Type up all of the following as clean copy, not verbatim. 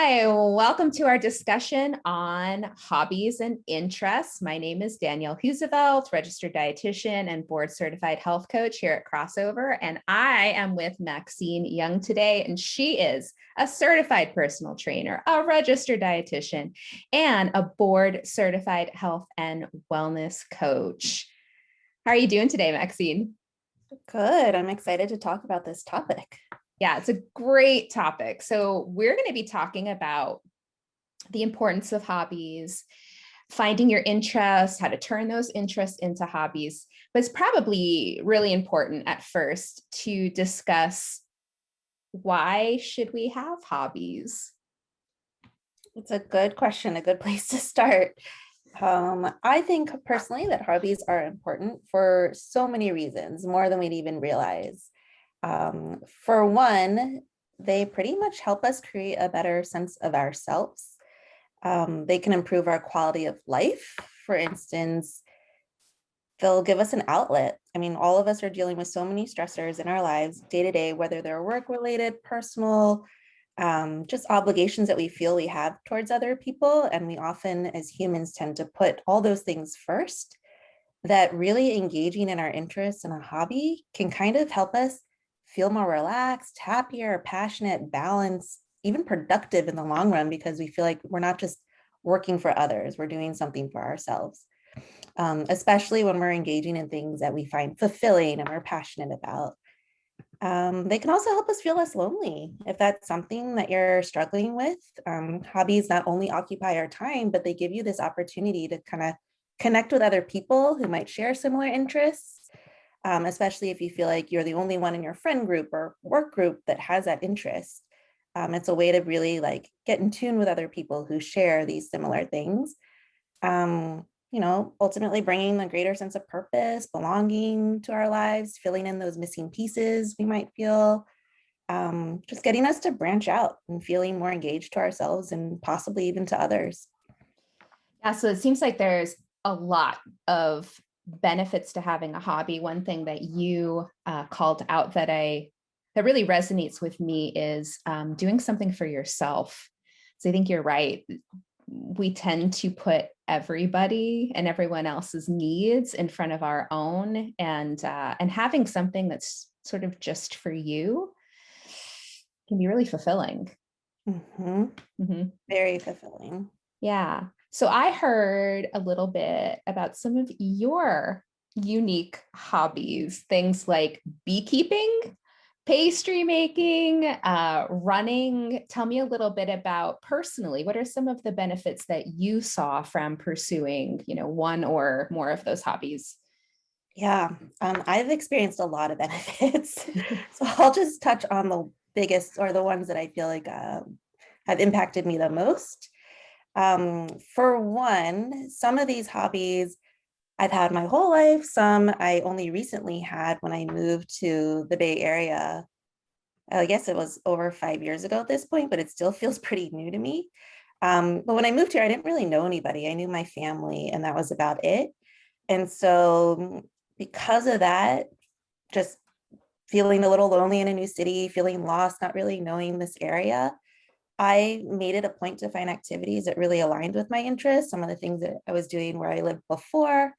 Hi, welcome to our discussion on hobbies and interests. My name is Danielle Husevelt, registered dietitian and board certified health coach here at Crossover. And I am with Maxine Young today, and she is a certified personal trainer, a registered dietitian, and a board certified health and wellness coach. How are you doing today, Maxine? Good. I'm excited to talk about this topic. Yeah, it's a great topic. So we're going to be talking about the importance of hobbies, finding your interests, how to turn those interests into hobbies. But it's probably really important at first to discuss, why should we have hobbies? It's a good question, a good place to start. I think personally that hobbies are important for so many reasons, more than we'd even realize. For one, they pretty much help us create a better sense of ourselves. They can improve our quality of life. For instance, they'll give us an outlet. I mean, all of us are dealing with so many stressors in our lives day to day, whether they're work related, personal, just obligations that we feel we have towards other people. And we often, as humans, tend to put all those things first. That really engaging in our interests in a hobby can kind of help us feel more relaxed, happier, passionate, balanced, even productive in the long run, because we feel like we're not just working for others, we're doing something for ourselves. Especially when we're engaging in things that we find fulfilling and we're passionate about. They can also help us feel less lonely if that's something that you're struggling with. Hobbies not only occupy our time, but they give you this opportunity to kind of connect with other people who might share similar interests, especially if you feel like you're the only one in your friend group or work group that has that interest. It's a way to really get in tune with other people who share these similar things. Ultimately bringing a greater sense of purpose, belonging to our lives, filling in those missing pieces we might feel, just getting us to branch out and feeling more engaged to ourselves and possibly even to others. Yeah, so it seems like there's a lot of benefits to having a hobby. One thing that you called out that really resonates with me is doing something for yourself. So I think you're right. We tend to put everybody and everyone else's needs in front of our own, and having something that's sort of just for you can be really fulfilling. Mm-hmm. Mm-hmm. Very fulfilling. Yeah. So I heard a little bit about some of your unique hobbies, things like beekeeping, pastry making, running. Tell me a little bit about personally, what are some of the benefits that you saw from pursuing, one or more of those hobbies? Yeah, I've experienced a lot of benefits. So I'll just touch on the biggest or the ones that I feel like have impacted me the most. For one, some of these hobbies I've had my whole life. Some I only recently had when I moved to the Bay Area. I guess it was over 5 years ago at this point, but it still feels pretty new to me. But when I moved here, I didn't really know anybody. I knew my family, and that was about it. And so, because of that, just feeling a little lonely in a new city, feeling lost, not really knowing this area, I made it a point to find activities that really aligned with my interests, some of the things that I was doing where I lived before.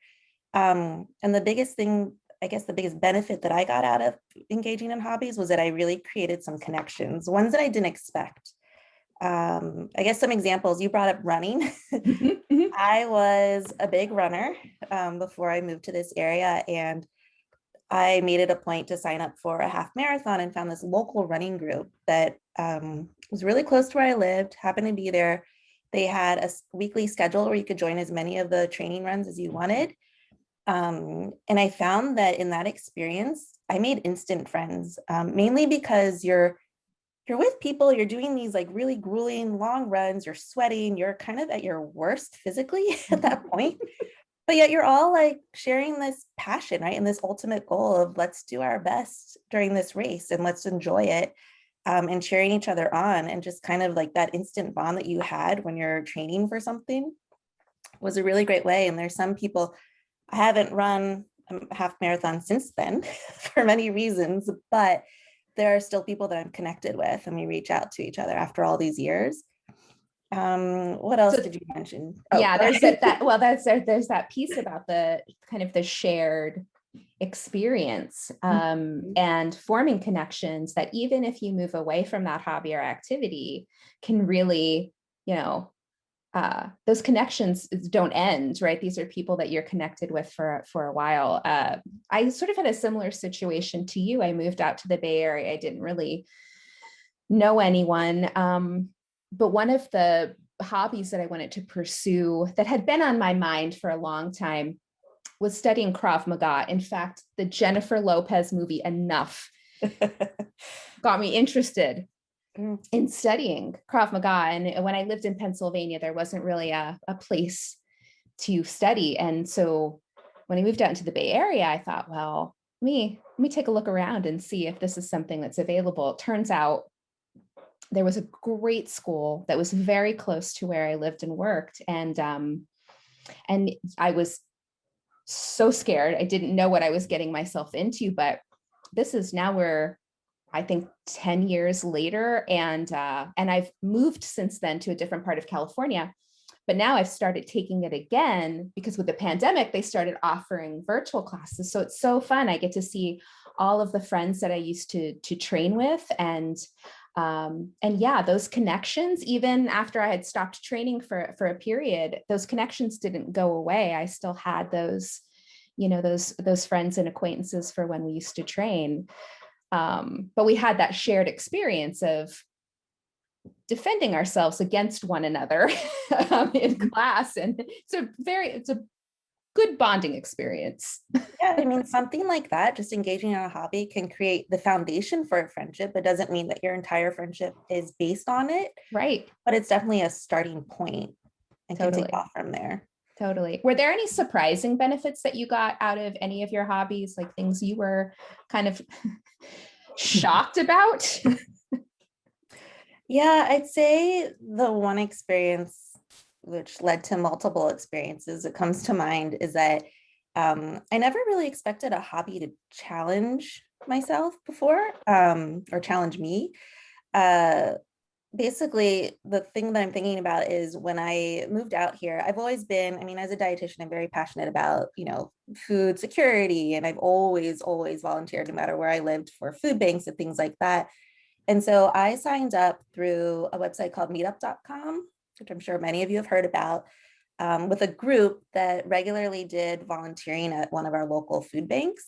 And the biggest thing, I guess the biggest benefit that I got out of engaging in hobbies was that I really created some connections, ones that I didn't expect. I guess some examples, you brought up running. I was a big runner before I moved to this area, and I made it a point to sign up for a half marathon and found this local running group that was really close to where I lived, happened to be there. They had a weekly schedule where you could join as many of the training runs as you wanted. And I found that in that experience, I made instant friends, mainly because you're with people, you're doing these really grueling long runs, you're sweating, you're kind of at your worst physically at that point. But yet you're all sharing this passion, right? And this ultimate goal of let's do our best during this race and let's enjoy it, and cheering each other on. And just kind of that instant bond that you had when you're training for something was a really great way. And there's some people, I haven't run a half marathon since then for many reasons, but there are still people that I'm connected with and we reach out to each other after all these years. What else So did you mention? Oh, yeah, go there's ahead. there's that piece about the kind of the shared experience, and forming connections that even if you move away from that hobby or activity can really, you know, those connections don't end, right? These are people that you're connected with for a while. I sort of had a similar situation to you. I moved out to the Bay Area. I didn't really know anyone. But one of the hobbies that I wanted to pursue that had been on my mind for a long time was studying Krav Maga. In fact, the Jennifer Lopez movie Enough got me interested Mm. in studying Krav Maga. And when I lived in Pennsylvania, there wasn't really a place to study. And so when I moved out into the Bay Area, I thought, well, let me take a look around and see if this is something that's available. It turns out there was a great school that was very close to where I lived and worked. And I was so scared. I didn't know what I was getting myself into, but this is now we're, I think, 10 years later. And I've moved since then to a different part of California. But now I've started taking it again because with the pandemic, they started offering virtual classes. So it's so fun. I get to see all of the friends that I used to train with. And yeah, those connections, even after I had stopped training for a period, those connections didn't go away. I still had those, you know, those friends and acquaintances for when we used to train. But we had that shared experience of defending ourselves against one another in class. And it's a good bonding experience. Yeah, I mean, something like that, just engaging in a hobby can create the foundation for a friendship. It doesn't mean that your entire friendship is based on it, Right. but it's definitely a starting point and can take Totally. off from there. Totally. Were there any surprising benefits that you got out of any of your hobbies, like things you were kind of shocked about? Yeah, I'd say the one experience which led to multiple experiences that comes to mind is that I never really expected a hobby to challenge myself before, or challenge me. Uh, Basically, the thing that I'm thinking about is when I moved out here, I've always been, I mean, as a dietitian, I'm very passionate about, food security. And I've always volunteered no matter where I lived for food banks and things like that. And so I signed up through a website called meetup.com, which I'm sure many of you have heard about, with a group that regularly did volunteering at one of our local food banks.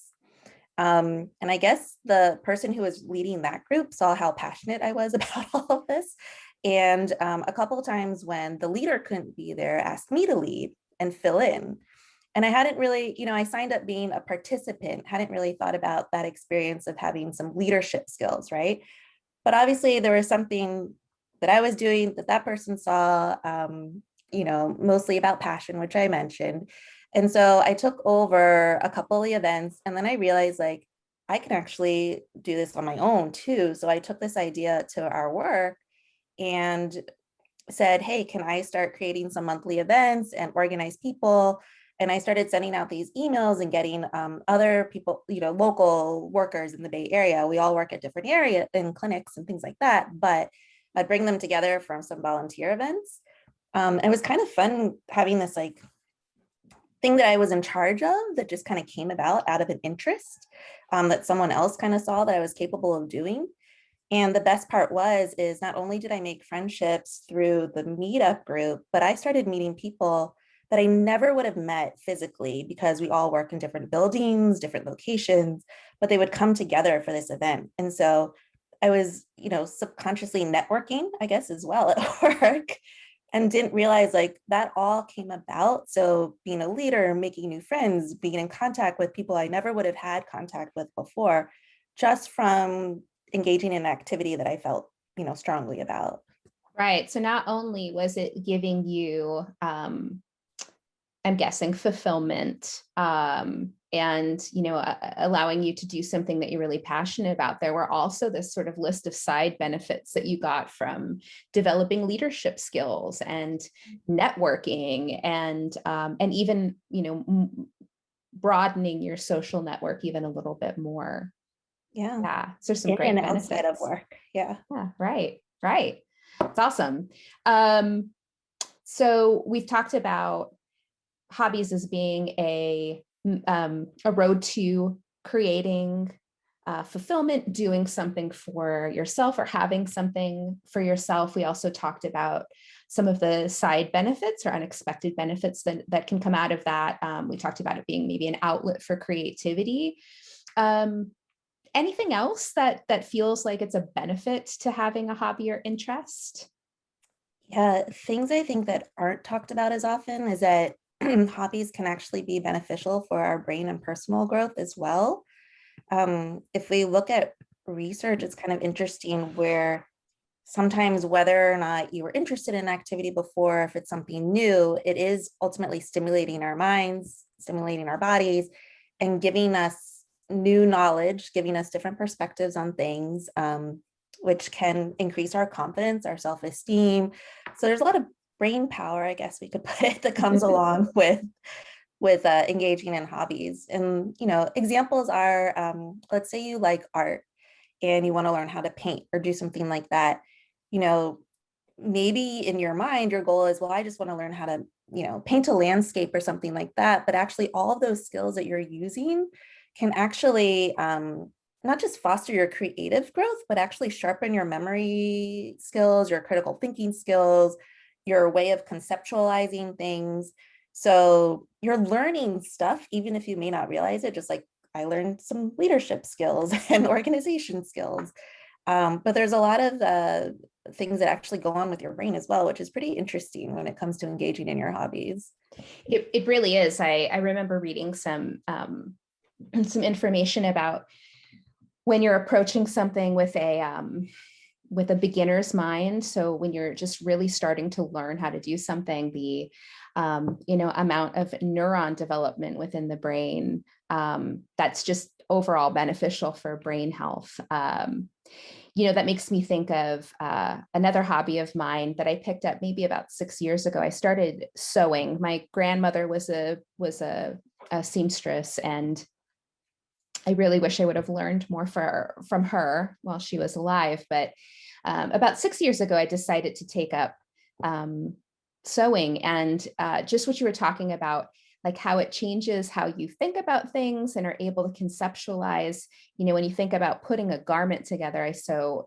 And I guess the person who was leading that group saw how passionate I was about all of this. And a couple of times when the leader couldn't be there, asked me to lead and fill in. And I hadn't really, I signed up being a participant, hadn't really thought about that experience of having some leadership skills, right? But obviously there was something that I was doing that that person saw, mostly about passion, which I mentioned. And so I took over a couple of the events and then I realized like I can actually do this on my own too. So I took this idea to our work and said, hey, can I start creating some monthly events and organize people? And I started sending out these emails and getting other people, local workers in the Bay Area. We all work at different area in clinics and things like that, but I'd bring them together from some volunteer events. It was kind of fun having this like thing that I was in charge of that just kind of came about out of an interest that someone else kind of saw that I was capable of doing. And the best part is not only did I make friendships through the meetup group, but I started meeting people that I never would have met physically because we all work in different buildings, different locations, but they would come together for this event. And so I was, subconsciously networking, I guess, as well at work and didn't realize like that all came about. So being a leader, making new friends, being in contact with people I never would have had contact with before, just from engaging in an activity that I felt, strongly about. Right. So not only was it giving you, I'm guessing, fulfillment, and allowing you to do something that you're really passionate about, there were also this sort of list of side benefits that you got from developing leadership skills and networking and even broadening your social network even a little bit more. Yeah. Yeah, so some In great and outside of benefits. work. Yeah. Yeah, right, right. It's awesome. So we've talked about hobbies as being a road to creating fulfillment, doing something for yourself or having something for yourself. We also talked about some of the side benefits or unexpected benefits that can come out of that. We talked about it being maybe an outlet for creativity. Anything else that feels like it's a benefit to having a hobby or interest? Yeah, things I think that aren't talked about as often is that hobbies can actually be beneficial for our brain and personal growth as well. If we look at research, it's kind of interesting where sometimes whether or not you were interested in an activity before, if it's something new, it is ultimately stimulating our minds, stimulating our bodies, and giving us new knowledge, giving us different perspectives on things, which can increase our confidence, our self-esteem. So there's a lot of brain power, I guess we could put it, that comes along with engaging in hobbies. And examples are, let's say you like art and you want to learn how to paint or do something like that. you know Maybe in your mind your goal is, well, I just want to learn how to paint a landscape or something like that, but actually all of those skills that you're using can actually not just foster your creative growth, but actually sharpen your memory skills, your critical thinking skills, your way of conceptualizing things. So you're learning stuff even if you may not realize it, just like I learned some leadership skills and organization skills. But there's a lot of things that actually go on with your brain as well, which is pretty interesting when it comes to engaging in your hobbies. It really is. I remember reading some information about when you're approaching something with a beginner's mind. So when you're just really starting to learn how to do something, the amount of neuron development within the brain, that's just overall beneficial for brain health. That makes me think of another hobby of mine that I picked up maybe about 6 years ago. I started sewing. My grandmother was a seamstress, and I really wish I would have learned more from her while she was alive. But about 6 years ago, I decided to take up sewing, and just what you were talking about, like how it changes how you think about things and are able to conceptualize. When you think about putting a garment together, I sew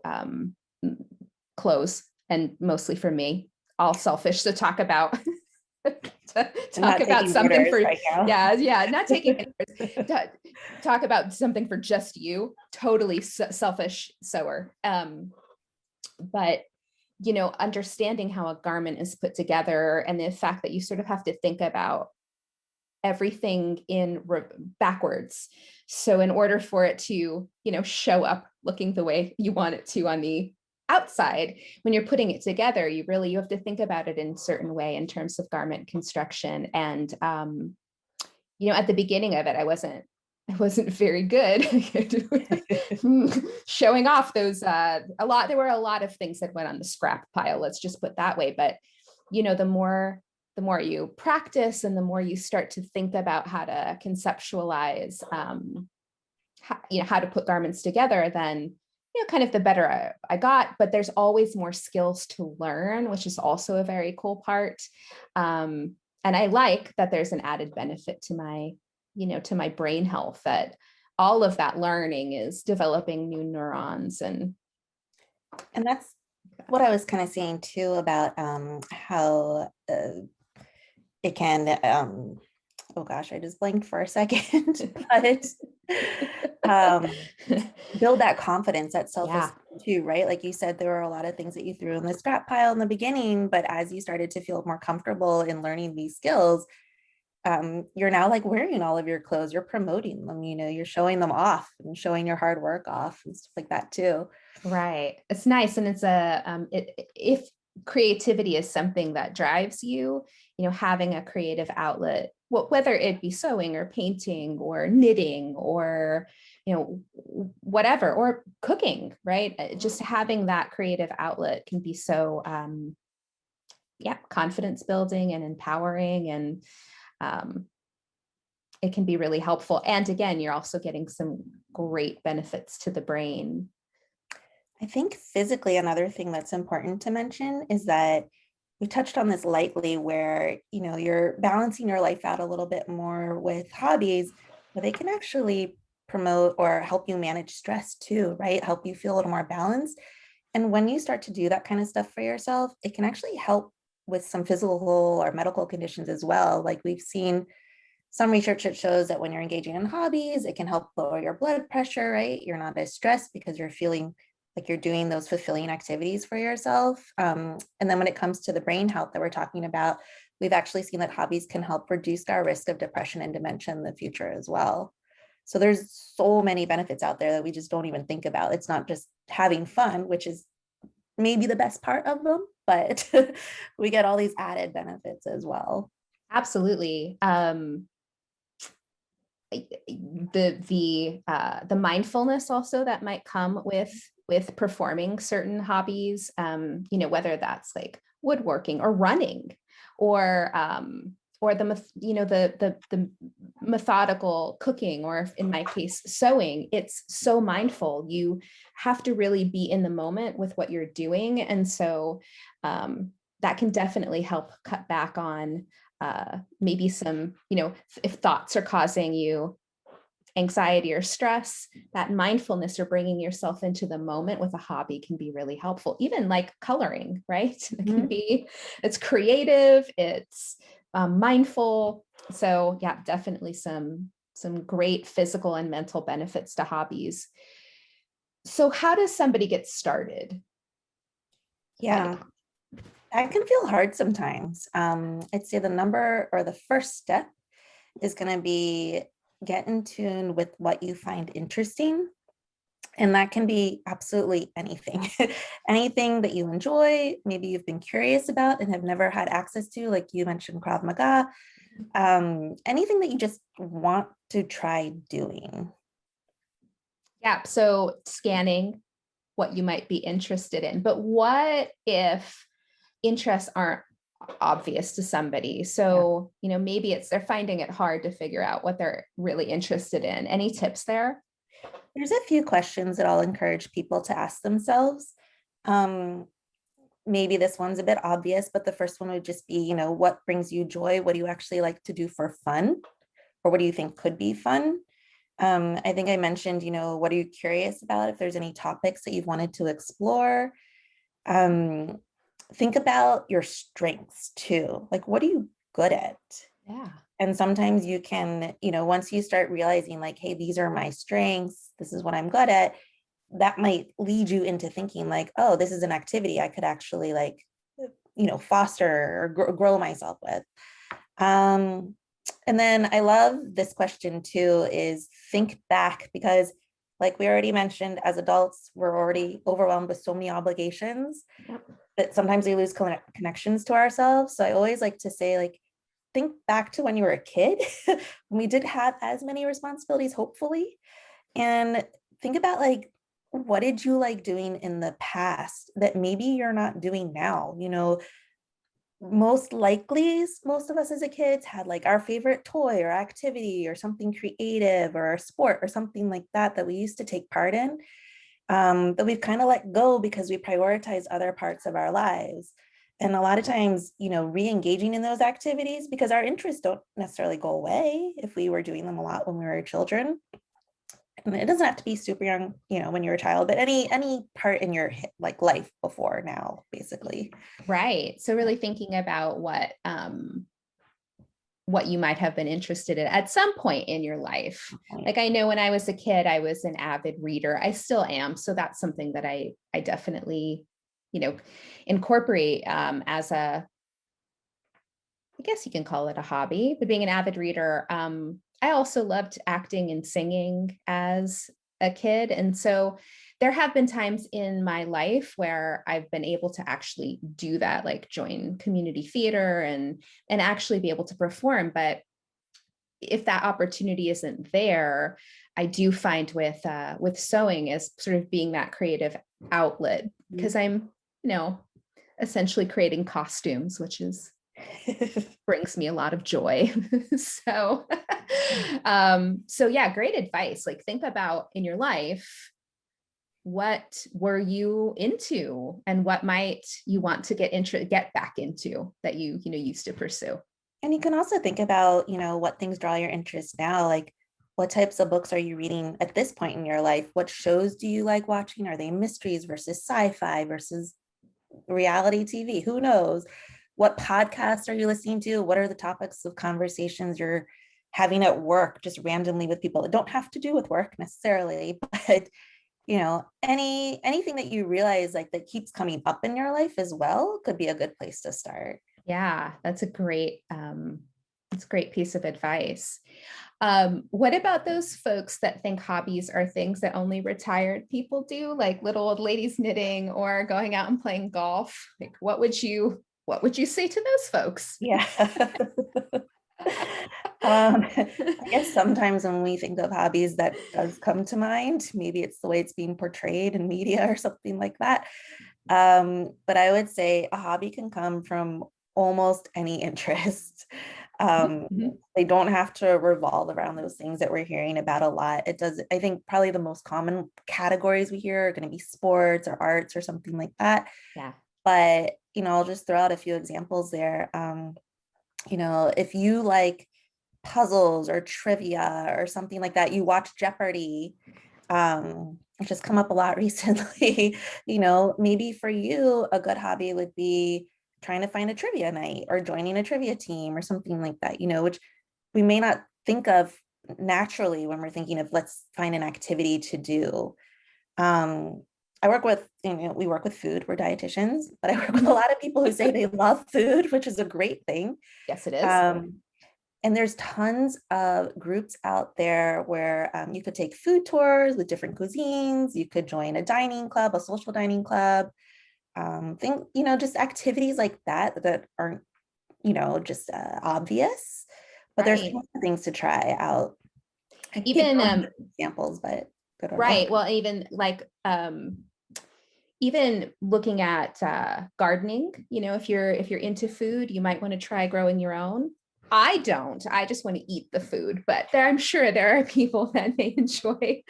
clothes, and mostly for me, all selfish to talk about. to And talk not about taking something orders for right now. yeah, not taking talk about something for just you, totally selfish sewer. But understanding how a garment is put together, and the fact that you sort of have to think about everything in backwards. So in order for it to show up looking the way you want it to on the outside, when you're putting it together, you have to think about it in a certain way in terms of garment construction. And at the beginning of it, I wasn't very good showing off those there were a lot of things that went on the scrap pile, let's just put that way. But the more you practice and the more you start to think about how to conceptualize how to put garments together, then kind of the better I got. But there's always more skills to learn, which is also a very cool part. And I like that there's an added benefit to my brain health, that all of that learning is developing new neurons. And that's what I was kind of saying too about how it can oh gosh, I just blanked for a second, but build that confidence, that self-esteem too, right? Like you said, there were a lot of things that you threw in the scrap pile in the beginning, but as you started to feel more comfortable in learning these skills, you're now like wearing all of your clothes, you're promoting them, you're showing them off and showing your hard work off and stuff like that too. Right. It's nice. And it's if creativity is something that drives you, having a creative outlet, whether it be sewing or painting or knitting or, whatever, or cooking, right? Just having that creative outlet can be so, confidence building and empowering. And it can be really helpful. And again, you're also getting some great benefits to the brain. I think physically, another thing that's important to mention is that we touched on this lightly where, you're balancing your life out a little bit more with hobbies, but they can actually promote or help you manage stress too, right? Help you feel a little more balanced. And when you start to do that kind of stuff for yourself, it can actually help with some physical or medical conditions as well. Like we've seen some research that shows that when you're engaging in hobbies, it can help lower your blood pressure, right? You're not as stressed because you're feeling like you're doing those fulfilling activities for yourself. And then when it comes to the brain health that we're talking about, we've actually seen that hobbies can help reduce our risk of depression and dementia in the future as well. So there's so many benefits out there that we just don't even think about. It's not just having fun, which is maybe the best part of them, but we get all these added benefits as well. Absolutely. The mindfulness also that might come with performing certain hobbies, whether that's like woodworking or running, or the methodical cooking, or in my case sewing. It's so mindful. You have to really be in the moment with what you're doing, and so that can definitely help cut back on maybe some, if thoughts are causing you anxiety or stress, that mindfulness or bringing yourself into the moment with a hobby can be really helpful. Even like coloring, right? It can be, it's creative, it's mindful. So yeah, definitely some great physical and mental benefits to hobbies. So how does somebody get started? Yeah, that can feel hard sometimes. I'd say the number or the first step is going to be get in tune with what you find interesting. And that can be absolutely anything, anything that you enjoy, maybe you've been curious about and have never had access to, like you mentioned, Krav Maga, anything that you just want to try doing. Yeah, so scanning what you might be interested in. But what if interests aren't obvious to somebody? Yeah. So, maybe they're finding it hard to figure out what they're really interested in. Any tips there? There's a few questions that I'll encourage people to ask themselves. Um, Maybe this one's a bit obvious, but the first one would just be, what brings you joy? What do you actually like to do for fun? Or what do you think could be fun? I think I mentioned, what are you curious about? If there's any topics that you've wanted to explore. Um, think about your strengths too. Like, what are you good at? Yeah. And sometimes you can, once you start realizing like, hey, these are my strengths, this is what I'm good at, that might lead you into thinking like, oh, this is an activity I could actually like, foster or grow myself with. Um, and then I love this question too, is think back, because like we already mentioned, as adults, we're already overwhelmed with so many obligations Yep. that sometimes we lose connections to ourselves. So I always like to say, like, think back to when you were a kid, when we did have as many responsibilities, hopefully, and think about like, what did you like doing in the past that maybe you're not doing now? Most likely, most of us as a kids had like our favorite toy or activity or something creative or a sport or something like that that we used to take part in, that we've kind of let go because we prioritize other parts of our lives. And a lot of times, re-engaging in those activities, because our interests don't necessarily go away if we were doing them a lot when we were children. And it doesn't have to be super young, when you're a child, but any part in your like life before now, basically. Right. So really thinking about what you might have been interested in at some point in your life. Like I know when I was a kid, I was an avid reader. I still am. So that's something that I definitely, incorporate as I guess you can call it a hobby, but being an avid reader. I also loved acting and singing as a kid. And so there have been times in my life where I've been able to actually do that, like join community theater and actually be able to perform. But if that opportunity isn't there, I do find with sewing as sort of being that creative outlet, because I'm, essentially creating costumes, which is brings me a lot of joy. So, so yeah, great advice. Like think about in your life, what were you into and what might you want to get back into that you used to pursue? And you can also think about, what things draw your interest now. Like, what types of books are you reading at this point in your life? What shows do you like watching? Are they mysteries versus sci-fi versus reality TV? Who knows? What podcasts are you listening to? What are the topics of conversations you're having at work, just randomly with people that don't have to do with work necessarily, but anything that you realize like that keeps coming up in your life as well could be a good place to start. Yeah, that's a great piece of advice. What about those folks that think hobbies are things that only retired people do, like little old ladies knitting or going out and playing golf? Like, what would you say to those folks? Yeah. I guess sometimes when we think of hobbies, that does come to mind. Maybe it's the way it's being portrayed in media or something like that. But I would say a hobby can come from almost any interest. Mhm. They don't have to revolve around those things that we're hearing about a lot. It does, I think probably the most common categories we hear are going to be sports or arts or something like that. Yeah. But, I'll just throw out a few examples there. If you like puzzles or trivia or something like that, you watch Jeopardy, which has come up a lot recently. Maybe for you, a good hobby would be trying to find a trivia night or joining a trivia team or something like that, which we may not think of naturally when we're thinking of let's find an activity to do. Um, I work with, we work with food, we're dietitians, but I work with a lot of people who say they love food, which is a great thing. Yes, it is. Um, and there's tons of groups out there where you could take food tours with different cuisines. You could join a dining club, a social dining club. Just activities like that aren't, just obvious, but there's Right. tons of things to try out. I keep Even going with examples, but good one. right. Well, even like even looking at gardening, if you're into food, you might want to try growing your own. I don't. I just want to eat the food, but I'm sure there are people that may enjoy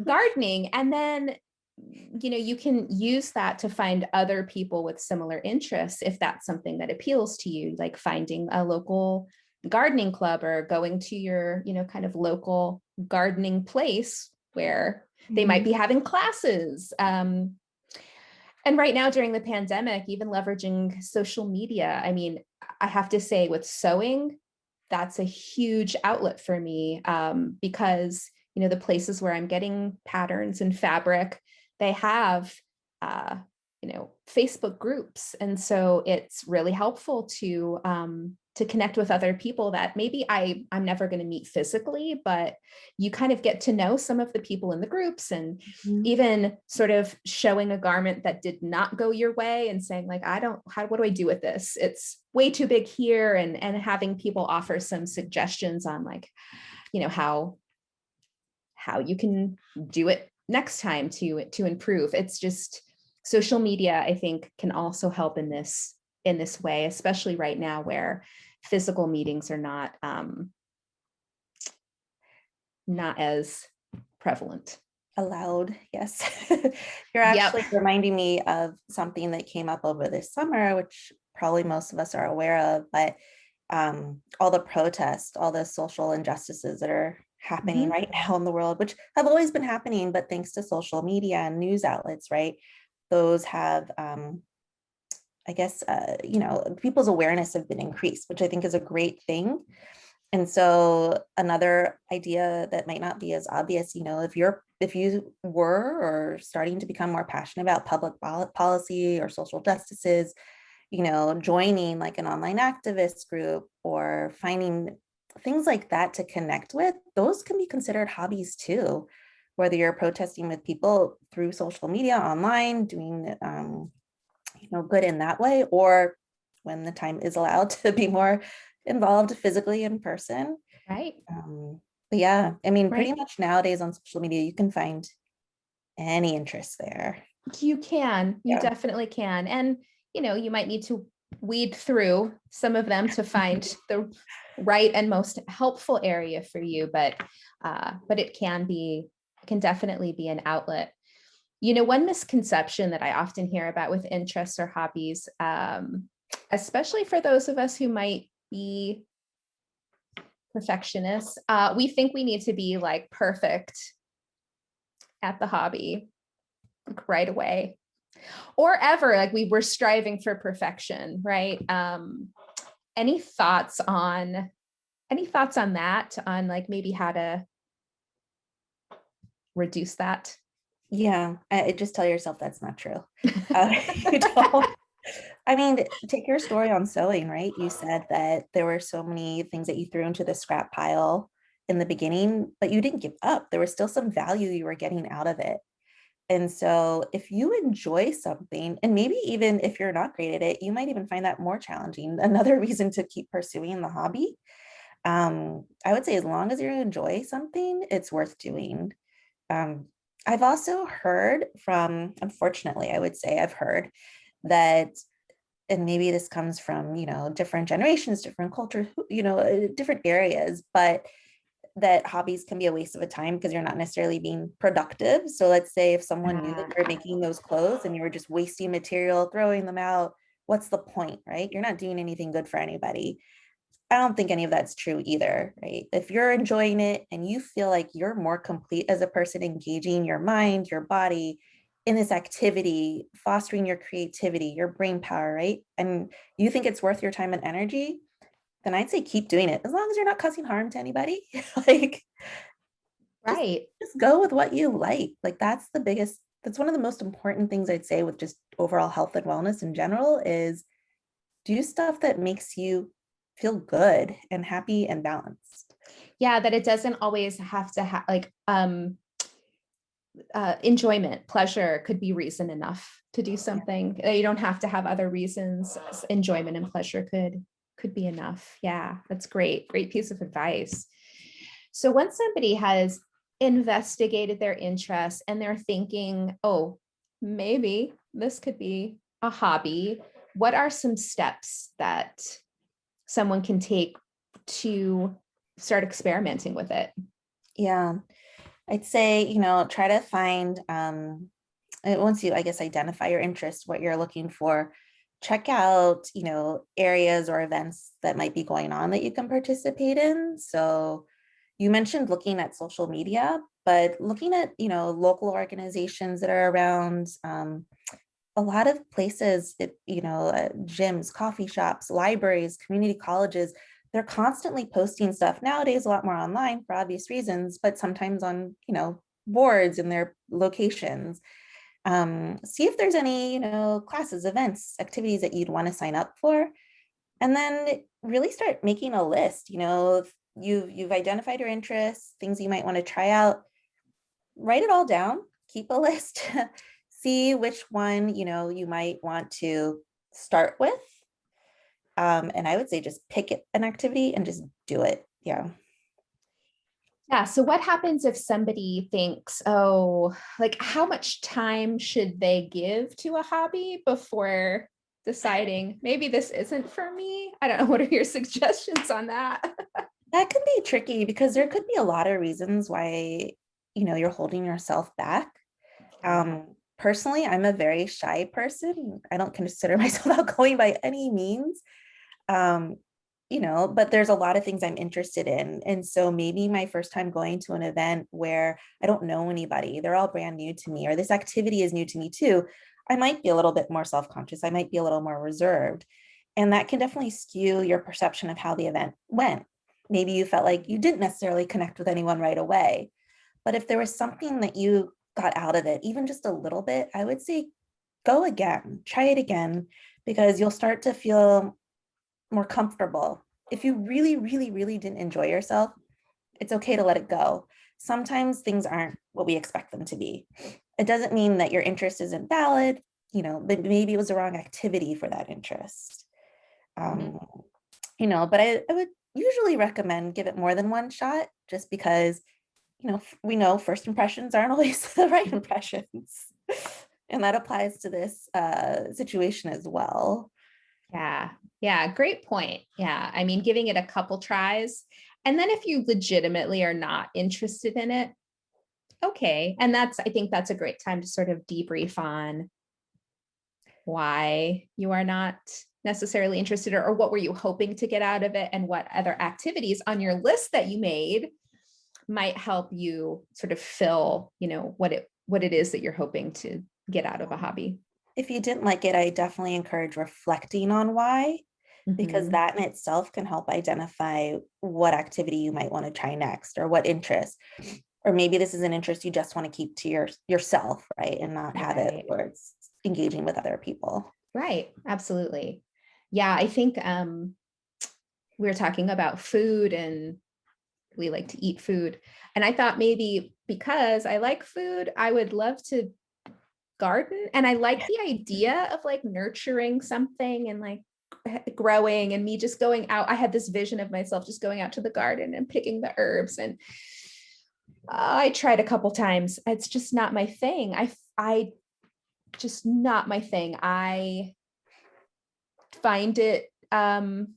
gardening. And then, you can use that to find other people with similar interests if that's something that appeals to you, like finding a local gardening club or going to your, kind of local gardening place where they might Mhm. be having classes. And right now during the pandemic, even leveraging social media, I mean, I have to say with sewing, that's a huge outlet for me, because the places where I'm getting patterns and fabric, they have uh, Facebook groups, and so it's really helpful to connect with other people that maybe I'm never going to meet physically, but you kind of get to know some of the people in the groups, and Mhm. even sort of showing a garment that did not go your way and saying like, what do I do with this? It's way too big here. And having people offer some suggestions on like, how you can do it next time to improve. It's just social media, I think, can also help in this way, especially right now where physical meetings are not as prevalent. Allowed, yes. You're Yep. actually reminding me of something that came up over this summer, which probably most of us are aware of, but all the protests, all the social injustices that are happening Mhm. right now in the world, which have always been happening, but thanks to social media and news outlets, right? Those have, I guess, people's awareness have been increased, which I think is a great thing. And so another idea that might not be as obvious, if you were or starting to become more passionate about public policy or social justices, joining like an online activist group or finding things like that to connect with, those can be considered hobbies too. Whether you're protesting with people through social media, online, doing good in that way, or when the time is allowed to be more involved physically in person. Right. But yeah, I mean, pretty Right. much nowadays on social media, you can find any interest there. You Yeah. definitely can. And, you might need to weed through some of them to find the right and most helpful area for you, but it can definitely be an outlet. One misconception that I often hear about with interests or hobbies, especially for those of us who might be perfectionists, we think we need to be like perfect at the hobby like, right away or ever. Like we were striving for perfection, right? Any thoughts on that? On like maybe how to reduce that? Yeah, just tell yourself that's not true. You don't. I mean, take your story on sewing, right? You said that there were so many things that you threw into the scrap pile in the beginning, but you didn't give up. There was still some value you were getting out of it. And so if you enjoy something, and maybe even if you're not great at it, you might even find that more challenging. Another reason to keep pursuing the hobby. I would say as long as you enjoy something, it's worth doing. Um, I've also heard from, unfortunately, I would say I've heard that, and maybe this comes from, different generations, different cultures, different areas, but that hobbies can be a waste of a time because you're not necessarily being productive. So let's say if someone knew that you're making those clothes and you were just wasting material, throwing them out, what's the point, right? You're not doing anything good for anybody. I don't think any of that's true either, right? If you're enjoying it and you feel like you're more complete as a person, engaging your mind, your body in this activity, fostering your creativity, your brain power, right? And you think it's worth your time and energy, then I'd say keep doing it as long as you're not causing harm to anybody. Like just Right. just go with what you like. Like that's one of the most important things I'd say with just overall health and wellness in general is do stuff that makes you feel good and happy and balanced. Yeah, that it doesn't always have to have like enjoyment, pleasure could be reason enough to do something. You don't have to have other reasons. Enjoyment and pleasure could be enough. Yeah, that's great. Great piece of advice. So once somebody has investigated their interests and they're thinking, oh, maybe this could be a hobby, what are some steps that someone can take to start experimenting with it? Yeah. I'd say, try to find once you, I guess, identify your interest, what you're looking for, check out, areas or events that might be going on that you can participate in. So you mentioned looking at social media, but looking at, local organizations that are around, a lot of places, gyms, coffee shops, libraries, community colleges, they're constantly posting stuff nowadays, a lot more online for obvious reasons, but sometimes on, boards in their locations. See if there's any, classes, events, activities that you'd want to sign up for. And then really start making a list. If you've identified your interests, things you might want to try out, write it all down, keep a list, see which one, you might want to start with. And I would say just pick an activity and just do it. Yeah. Yeah. So what happens if somebody thinks, oh, like how much time should they give to a hobby before deciding maybe this isn't for me? I don't know. What are your suggestions on that? That can be tricky because there could be a lot of reasons why, you're holding yourself back. Personally, I'm a very shy person. I don't consider myself outgoing by any means. Um, but there's a lot of things I'm interested in. And so maybe my first time going to an event where I don't know anybody, they're all brand new to me, or this activity is new to me too, I might be a little bit more self-conscious. I might be a little more reserved. And that can definitely skew your perception of how the event went. Maybe you felt like you didn't necessarily connect with anyone right away. But if there was something that you got out of it, even just a little bit, I would say go again, try it again, because you'll start to feel more comfortable. If you really, really, really didn't enjoy yourself, it's okay to let it go. Sometimes things aren't what we expect them to be. It doesn't mean that your interest isn't valid, but maybe it was the wrong activity for that interest. Mhm. Um, but I would usually recommend give it more than one shot just because, we know first impressions aren't always the right impressions. And that applies to this situation as well. Yeah. Yeah. Great point. Yeah. I mean, giving it a couple tries. And then if you legitimately are not interested in it, Okay. And I think that's a great time to sort of debrief on why you are not necessarily interested, or what were you hoping to get out of it, and what other activities on your list that you made might help you sort of fill, what it is that you're hoping to get out of a hobby. If you didn't like it, I definitely encourage reflecting on why, because Mhm. that in itself can help identify what activity you might want to try next, or what interest. Or maybe this is an interest you just want to keep to yourself, right? And not have it Right. where it's engaging with other people. Right. Absolutely. Yeah, I think we were talking about food, and we like to eat food. And I thought maybe because I like food, I would love to garden. And I like the idea of like nurturing something and like growing, and me just going out. I had this vision of myself just going out to the garden and picking the herbs. And I tried a couple times. It's just not my thing. I just not my thing. I find it, I'm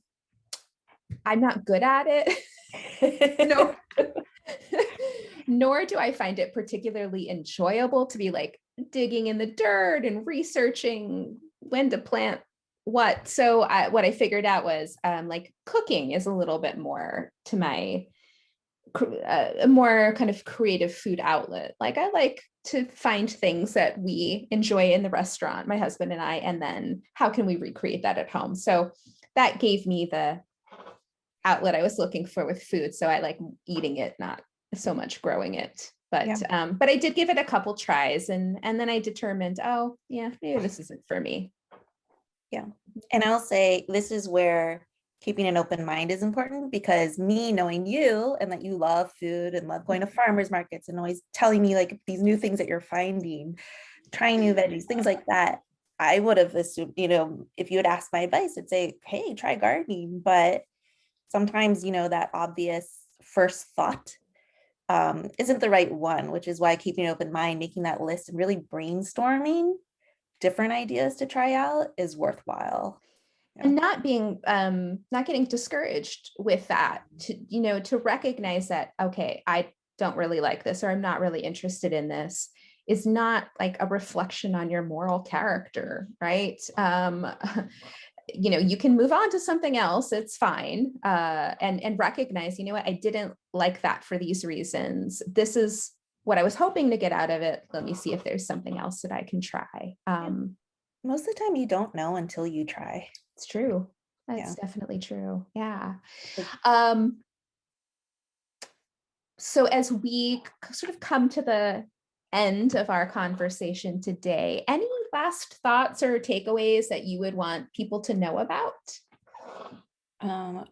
not good at it. No, nor do I find it particularly enjoyable to be like digging in the dirt and researching when to plant what. So what I figured out was like cooking is a little bit more to my a more kind of creative food outlet. Like I like to find things that we enjoy in the restaurant, my husband and I, and then how can we recreate that at home? So that gave me the outlet I was looking for with food. So I like eating it, not so much growing it. Yeah. But I did give it a couple tries, and then I determined, oh yeah, maybe this isn't for me. Yeah. And I'll say this is where keeping an open mind is important, because me knowing you and that you love food and love going to farmers markets and always telling me like these new things that you're finding, trying new veggies, things like that, I would have assumed, if you had asked my advice, I'd say, hey, try gardening. But sometimes, that obvious first thought isn't the right one, which is why keeping an open mind, making that list and really brainstorming different ideas to try out is worthwhile. Yeah. And not getting discouraged with that, to recognize that, okay, I don't really like this, or I'm not really interested in this, is not like a reflection on your moral character, right? You can move on to something else, it's fine. And recognize, what, I didn't like that for these reasons. This is what I was hoping to get out of it. Let me see if there's something else that I can try. Yeah. Most of the time you don't know until you try. It's true. Yeah. That's definitely true. Yeah. Like, Um, so as we sort of come to the end of our conversation today, any last thoughts or takeaways that you would want people to know about? um,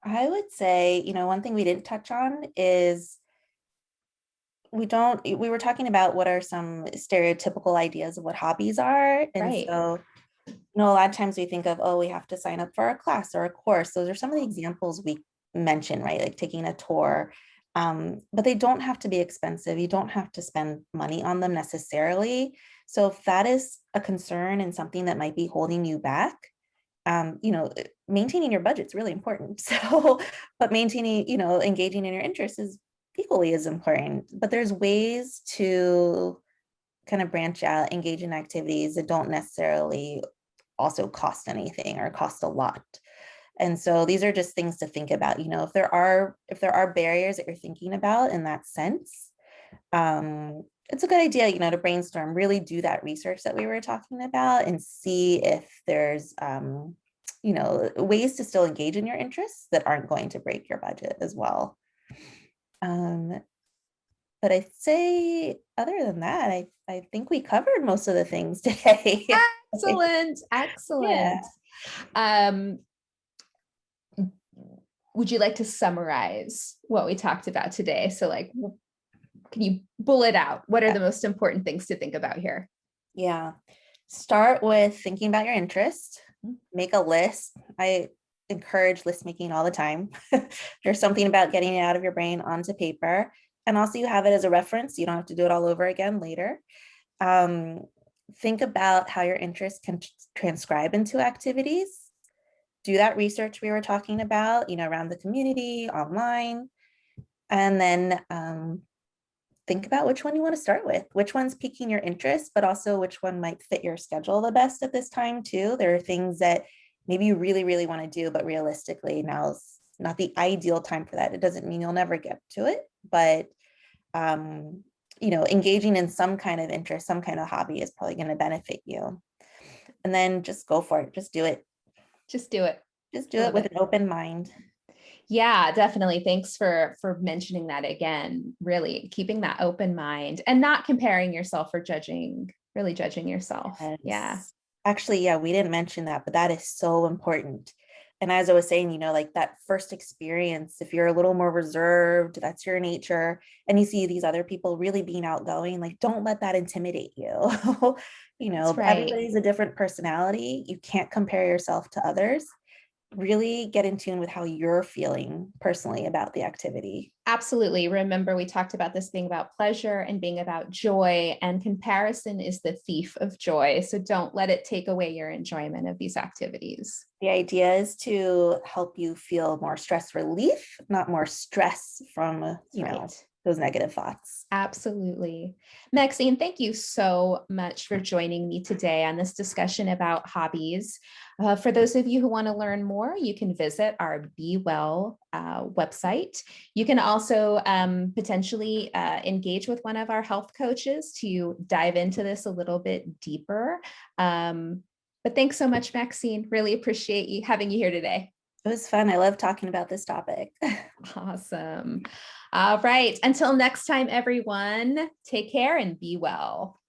I would say, one thing we didn't touch on is we were talking about what are some stereotypical ideas of what hobbies are. And Right. so, a lot of times we think of, oh, we have to sign up for a class or a course. Those are some of the examples we mentioned, right? Like taking a tour. But they don't have to be expensive. You don't have to spend money on them necessarily. So if that is a concern and something that might be holding you back, maintaining your budget is really important. So, but maintaining, engaging in your interests is equally as important. But there's ways to kind of branch out, engage in activities that don't necessarily also cost anything or cost a lot. And so these are just things to think about, if there are barriers that you're thinking about in that sense, it's a good idea, to brainstorm, really do that research that we were talking about and see if there's, ways to still engage in your interests that aren't going to break your budget as well. But I'd say other than that, I think we covered most of the things today. Excellent. Yeah. Excellent. Um, would you like to summarize what we talked about today? So like, can you bullet out what are the most important things to think about here? Yeah. Start with thinking about your interest. Make a list. I encourage list making all the time. There's something about getting it out of your brain onto paper. And also you have it as a reference. You don't have to do it all over again later. Think about how your interests can transcribe into activities. Do that research we were talking about, around the community, online. And then think about which one you want to start with, which one's piquing your interest, but also which one might fit your schedule the best at this time too. There are things that maybe you really, really want to do, but realistically now's not the ideal time for that. It doesn't mean you'll never get to it, but engaging in some kind of interest, some kind of hobby is probably going to benefit you. And then just go for it. Just do it. Just do it. Just do I it love with it. an open mind. Yeah, definitely. Thanks for mentioning that again. Really keeping that open mind and not comparing yourself or really judging yourself. Yeah. Yes. Actually, yeah, we didn't mention that, but that is so important. And as I was saying, like that first experience, if you're a little more reserved, that's your nature, and you see these other people really being outgoing, like don't let that intimidate you. That's right. Everybody's a different personality. You can't compare yourself to others. Really get in tune with how you're feeling personally about the activity. Absolutely. Remember, we talked about this being about pleasure and being about joy, and comparison is the thief of joy. So don't let it take away your enjoyment of these activities. The idea is to help you feel more stress relief, not more stress from, That's right. those negative thoughts. Absolutely. Maxine, thank you so much for joining me today on this discussion about hobbies. For those of you who want to learn more, you can visit our Be Well website. You can also potentially engage with one of our health coaches to dive into this a little bit deeper. But thanks so much, Maxine. Really appreciate you having you here today. It was fun. I love talking about this topic. Awesome. All right. Until next time, everyone, take care and be well.